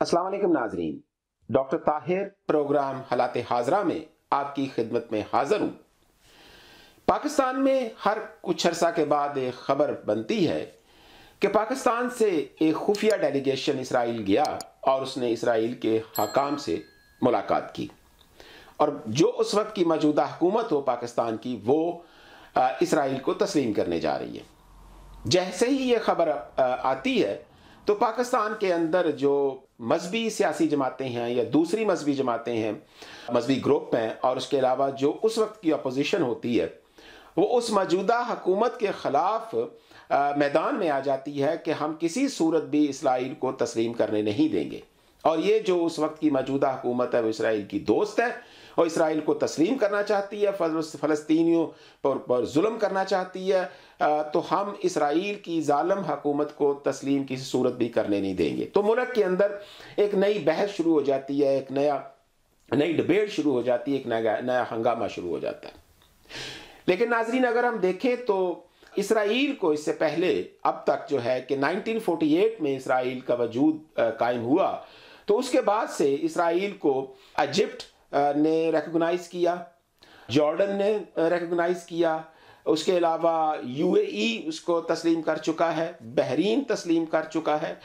अस्सलाम वालेकुम नाजरीन। डॉक्टर ताहिर प्रोग्राम हालात हाजरा में आपकी खिदमत में हाजिर हूँ। पाकिस्तान में हर कुछ अरसा के बाद एक खबर बनती है कि पाकिस्तान से एक खुफिया डेलीगेशन इसराइल गया और उसने इसराइल के हकाम से मुलाकात की, और जो उस वक्त की मौजूदा हुकूमत हो पाकिस्तान की, वो इसराइल को तस्लीम करने जा रही है। जैसे ही ये खबर आती है तो पाकिस्तान के अंदर जो मजहबी सियासी जमातें हैं या दूसरी मजहबी जमातें हैं, मजहबी ग्रुप हैं, और उसके अलावा जो उस वक्त की अपोजिशन होती है, वो उस मौजूदा हुकूमत के ख़िलाफ़ मैदान में आ जाती है कि हम किसी सूरत भी इसराइल को तस्लीम करने नहीं देंगे। और ये जो उस वक्त की मौजूदा हुकूमत है वो इसराइल की दोस्त है और इसराइल को तस्लीम करना चाहती है, फ़लस्तीनियों पर जुल्म करना चाहती है, तो हम इसराइल की जालिम हुकूमत को तस्लीम किसी सूरत भी करने नहीं देंगे। तो मुल्क के अंदर एक नई बहस शुरू हो जाती है, एक नई डिबेट शुरू हो जाती है, एक नया हंगामा शुरू हो जाता है। लेकिन नाजरीन, अगर हम देखें तो इसराइल को इससे पहले अब तक जो है कि 1948 में इसराइल का वजूद कायम हुआ, तो उसके बाद से इसराइल को इजिप्ट ने रिकॉग्नाइज किया, जॉर्डन ने रिकॉग्नाइज किया, उसके अलावा यूएई उसको तस्लीम कर चुका है, बहरीन तस्लीम कर चुका है,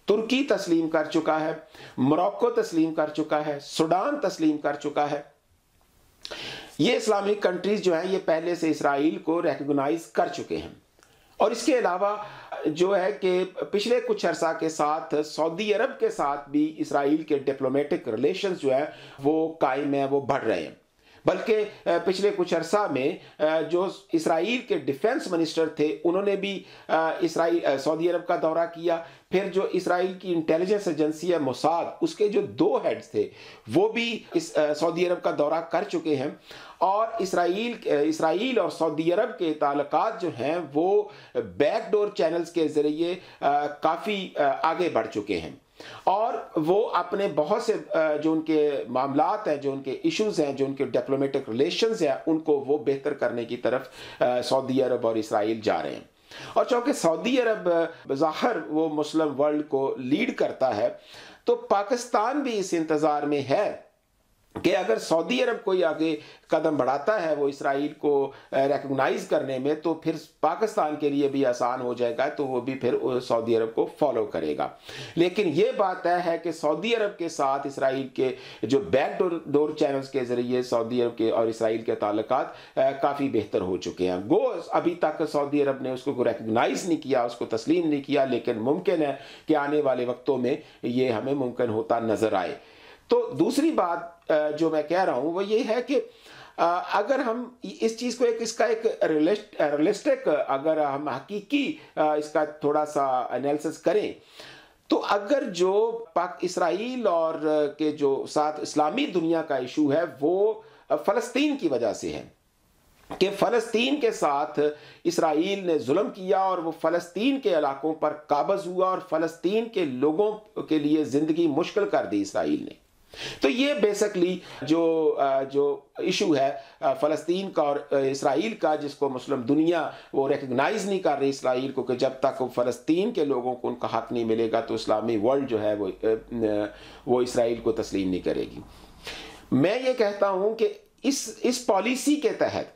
तुर्की तस्लीम कर चुका है, मोरक्को तस्लीम कर चुका है, सूडान तस्लीम कर चुका है। ये इस्लामिक कंट्रीज जो हैं ये पहले से इसराइल को रिकॉग्नाइज कर चुके हैं। और इसके अलावा जो है कि पिछले कुछ अरसा के साथ सऊदी अरब के साथ भी इसराइल के डिप्लोमेटिक रिलेशंस जो है वो कायम है, वो बढ़ रहे हैं। बल्कि पिछले कुछ अरसा में जो इसराइल के डिफेंस मिनिस्टर थे उन्होंने भी सऊदी अरब का दौरा किया। फिर जो इसराइल की इंटेलिजेंस एजेंसी है मोसाद, उसके जो 2 हेड्स थे वो भी इस सऊदी अरब का दौरा कर चुके हैं। और इसराइल और सऊदी अरब के ताल्लुकात जो हैं वो बैकडोर चैनल्स के ज़रिए काफ़ी आगे बढ़ चुके हैं, और वो अपने बहुत से जो उनके मामलात हैं, जो उनके इश्यूज़ हैं, जो उनके डिप्लोमेटिक रिलेशंस हैं, उनको वो बेहतर करने की तरफ सऊदी अरब और इसराइल जा रहे हैं। और चूँकि सऊदी अरब बज़ाहिर वो मुस्लिम वर्ल्ड को लीड करता है, तो पाकिस्तान भी इस इंतज़ार में है कि अगर सऊदी अरब कोई आगे कदम बढ़ाता है वो इसराइल को रिकॉग्नाइज करने में, तो फिर पाकिस्तान के लिए भी आसान हो जाएगा, तो वो भी फिर सऊदी अरब को फॉलो करेगा। लेकिन ये बात है कि सऊदी अरब के साथ इसराइल के जो बैकडोर चैनल्स के ज़रिए सऊदी अरब के और इसराइल के ताल्लुकात काफ़ी बेहतर हो चुके हैं। गो अभी तक सऊदी अरब ने उसको रिकॉग्नाइज नहीं किया, उसको तस्लीम नहीं किया, लेकिन मुमकिन है कि आने वाले वक्तों में ये हमें मुमकिन होता नज़र आए। तो दूसरी बात जो मैं कह रहा हूँ वो ये है कि अगर हम इस चीज़ को इसका एक रियलिस्टिक, अगर हम हकीकी इसका थोड़ा सा एनालिसिस करें, तो अगर जो इसराइल और के जो साथ इस्लामी दुनिया का इशू है वो फ़लस्तीन की वजह से है कि फ़लस्तीन के साथ इसराइल ने जुल्म किया और वो फ़लस्तीन के इलाकों पर काबज़ हुआ और फ़लस्तीन के लोगों के लिए ज़िंदगी मुश्किल कर दी इसराइल ने। तो ये बेसिकली जो इशू है फ़लस्तीन का और इसराइल का, जिसको मुस्लिम दुनिया वो रिकग्नाइज नहीं कर रही इसराइल को, कि जब तक फ़लस्तीन के लोगों को उनका हक नहीं मिलेगा तो इस्लामी वर्ल्ड जो है वो इसराइल को तस्लीम नहीं करेगी। मैं ये कहता हूँ कि इस पॉलिसी के तहत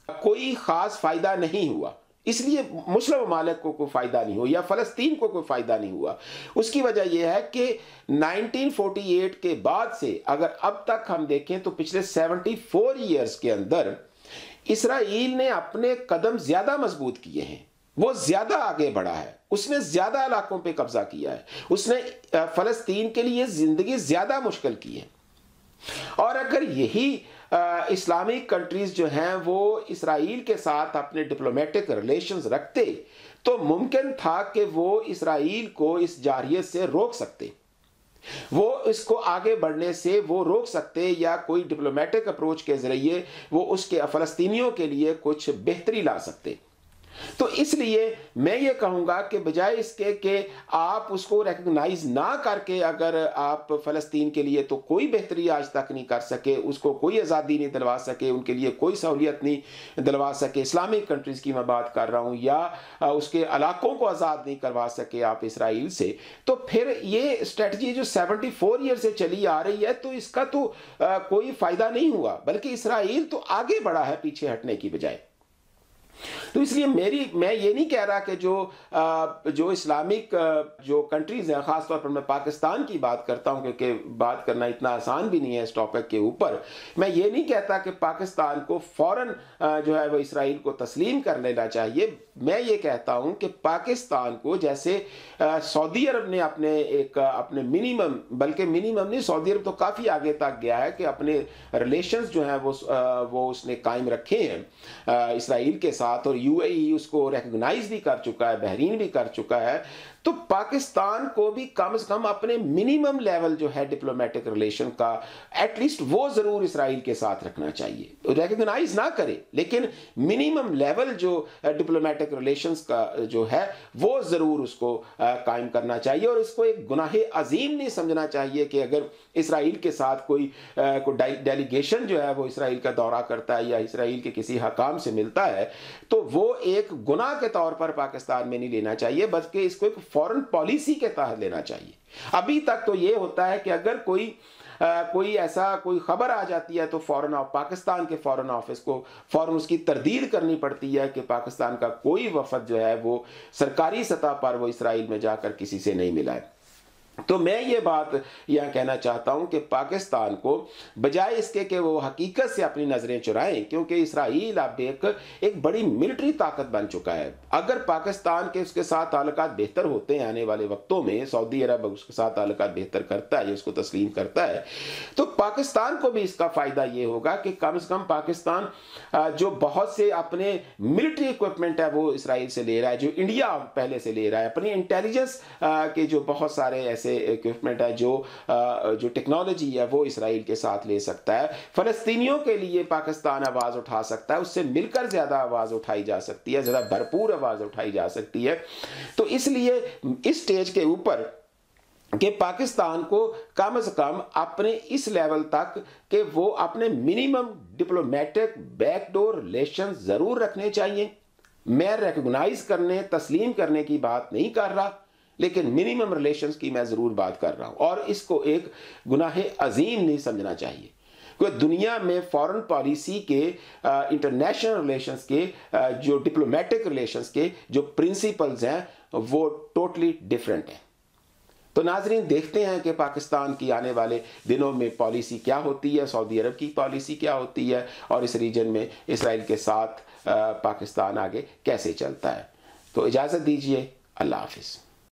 कोई ख़ास फ़ायदा नहीं हुआ, इसलिए मुस्लिम ममालिक को कोई फ़ायदा नहीं हुआ या फ़लस्तीन को कोई फ़ायदा नहीं हुआ। उसकी वजह यह है कि 1948 के बाद से अगर अब तक हम देखें तो पिछले 74 ईयर्स के अंदर इसराइल ने अपने कदम ज़्यादा मजबूत किए हैं, वो ज़्यादा आगे बढ़ा है, उसने ज़्यादा इलाकों पे कब्ज़ा किया है, उसने फ़लस्तीन के लिए ज़िंदगी ज़्यादा मुश्किल की है। और अगर यही इस्लामिक कंट्रीज़ जो हैं वो इसराइल के साथ अपने डिप्लोमेटिक रिलेशंस रखते तो मुमकिन था कि वो इसराइल को इस जारियत से रोक सकते, वो इसको आगे बढ़ने से वो रोक सकते, या कोई डिप्लोमेटिक अप्रोच के ज़रिए वो उसके फ़लस्तीनियों के लिए कुछ बेहतरी ला सकते। तो इसलिए मैं ये कहूँगा कि बजाय इसके कि आप उसको रिकग्नाइज ना करके अगर आप फ़लस्तीन के लिए तो कोई बेहतरी आज तक नहीं कर सके, उसको कोई आज़ादी नहीं दिलवा सके, उनके लिए कोई सहूलियत नहीं दिलवा सके, इस्लामिक कंट्रीज़ की मैं बात कर रहा हूँ, या उसके इलाकों को आज़ाद नहीं करवा सके आप इसराइल से, तो फिर ये स्ट्रेटजी जो 74 ईयर से चली आ रही है, तो इसका तो कोई फ़ायदा नहीं हुआ, बल्कि इसराइल तो आगे बढ़ा है पीछे हटने की बजाय। तो इसलिए मैं ये नहीं कह रहा कि जो इस्लामिक जो कंट्रीज़ हैं, ख़ासतौर पर मैं पाकिस्तान की बात करता हूँ क्योंकि बात करना इतना आसान भी नहीं है इस टॉपिक के ऊपर, मैं ये नहीं कहता कि पाकिस्तान को फ़ौरन जो है वो इसराइल को तस्लीम कर लेना चाहिए। मैं ये कहता हूँ कि पाकिस्तान को जैसे सऊदी अरब ने अपने मिनिमम, बल्कि मिनिमम नहीं, सऊदी अरब तो काफ़ी आगे तक गया है कि अपने रिलेशंस जो हैं वो उसने कायम रखे हैं इसराइल के साथ, और यूएई उसको रिकग्नाइज भी कर चुका है, बहरीन भी कर चुका है। तो पाकिस्तान को भी कम से कम अपने मिनिमम लेवल जो है डिप्लोमेटिक रिलेशन का एटलीस्ट वो जरूर इसराइल के साथ रखना चाहिए। रिकग्नाइज ना करे लेकिन मिनिमम लेवल जो डिप्लोमेटिक रिलेशंस का जो है वो जरूर उसको कायम करना चाहिए, और इसको एक गुनाहे अजीम नहीं समझना चाहिए कि अगर इसराइल के साथ कोई डेलीगेशन जो है वो इसराइल का दौरा करता है या इसराइल के किसी हकाम से मिलता है तो वो एक गुनाह के तौर पर पाकिस्तान में नहीं लेना चाहिए, बल्कि इसको एक फॉरेन पॉलिसी के तहत लेना चाहिए। अभी तक तो ये होता है कि अगर कोई खबर आ जाती है तो पाकिस्तान के फॉरेन ऑफिस को फौरन उसकी तरदीद करनी पड़ती है कि पाकिस्तान का कोई वफद जो है वो सरकारी सतह पर वो इसराइल में जाकर किसी से नहीं मिला है। तो मैं ये बात यहाँ कहना चाहता हूँ कि पाकिस्तान को बजाय इसके कि वो हकीकत से अपनी नज़रें चुराएं, क्योंकि इसराइल अब एक बड़ी मिलिट्री ताकत बन चुका है। अगर पाकिस्तान के उसके साथ ताल्लुकात बेहतर होते हैं आने वाले वक्तों में, सऊदी अरब उसके साथ ताल्लुकात बेहतर करता है, उसको तस्लीम करता है, तो पाकिस्तान को भी इसका फ़ायदा ये होगा कि कम से कम पाकिस्तान जो बहुत से अपने मिलिट्री इक्विपमेंट है वो इसराइल से ले रहा है, जो इंडिया पहले से ले रहा है, अपनी इंटेलिजेंस के जो बहुत सारे ऐसे इक्विपमेंट है, जो टेक्नोलॉजी है वो इसराइल के साथ ले सकता है। फ़लस्तीनियों के लिए पाकिस्तान आवाज़ उठा सकता है, उससे मिलकर ज़्यादा आवाज़ उठाई जा सकती है, ज़्यादा भरपूर आवाज़ उठाई जा सकती है। तो इसलिए इस स्टेज के ऊपर कि पाकिस्तान को कम से कम अपने इस लेवल तक कि वो अपने मिनिमम डिप्लोमेटिक बैकडोर रिलेशन ज़रूर रखने चाहिए। मैं रिकग्नाइज करने, तस्लीम करने की बात नहीं कर रहा, लेकिन मिनिमम रिलेशंस की मैं ज़रूर बात कर रहा हूँ, और इसको एक गुनाहे अजीम नहीं समझना चाहिए। क्योंकि दुनिया में फॉरेन पॉलिसी के, इंटरनेशनल रिलेशंस के, जो डिप्लोमेटिक रिलेशंस के जो प्रिंसिपल्स हैं वो टोटली डिफरेंट हैं। तो नाजरीन, देखते हैं कि पाकिस्तान की आने वाले दिनों में पॉलिसी क्या होती है, सऊदी अरब की पॉलिसी क्या होती है, और इस रीजन में इसराइल के साथ पाकिस्तान आगे कैसे चलता है। तो इजाज़त दीजिए, अल्लाह हाफिज़।